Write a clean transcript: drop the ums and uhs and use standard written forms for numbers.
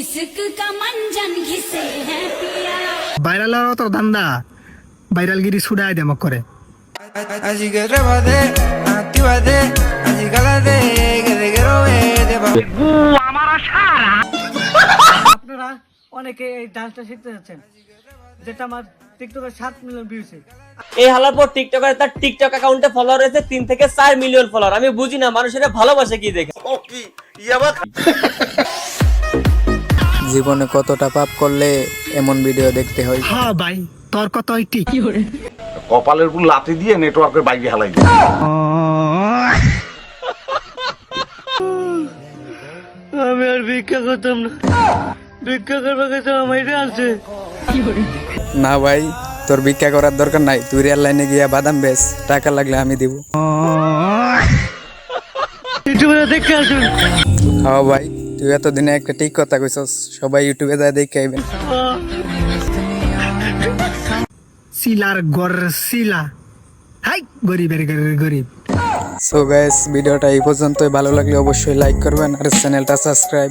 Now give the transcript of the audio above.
इश्क का मंजन घिसे है पिया ভাইরাল হওয়ার তো ধান্দা ভাইরালগিরি ছুড়াই দেমক করে Así que trépate, actívate, así cálate, que te quiero ver de pa' আপনারা অনেকে এই ডান্সটা শিখতে যাচ্ছেন, যেটা আমার টিকটকে 7 মিলিয়ন ভিউছে। এই হালার পর টিকটকার তার টিকটক অ্যাকাউন্টে ফলোয়ার রয়েছে 3 থেকে 4 মিলিয়ন ফলোয়ার। আমি বুঝি না মানুষেরা ভালোবাসে কি দেখে। জীবনে কতটা পাপ করলে এমন ভিডিও দেখতে হয়। হ্যাঁ ভাই তোর কথাই ঠিক কপালের উপর লাথি দিয়ে নেটওয়ার্কের বাইরে হালাই দিই। আমি আর ভিক্ষা করতাম না, ভিক্ষা করবার কাছে আমাইরে আছে। না ভাই, তোর ভিক্ষা করার দরকার নাই, তুই রেল লাইনে গিয়া বাদাম বেচ, টাকা লাগলে আমি দিব। ইউটিউবে দেখে আসুন। হ্যাঁ ভাই, তুই এতদিনে একটা ঠিক কথা কইছস, সবাই ইউটিউবে যায় দেখে আইবেন। সিলার গর সিলা হাই গরিবের ঘরের গরিব। সো গাইস, ভিডিওটা এই পর্যন্তই। ভালো লাগলে অবশ্যই লাইক করবেন আর চ্যানেলটা সাবস্ক্রাইব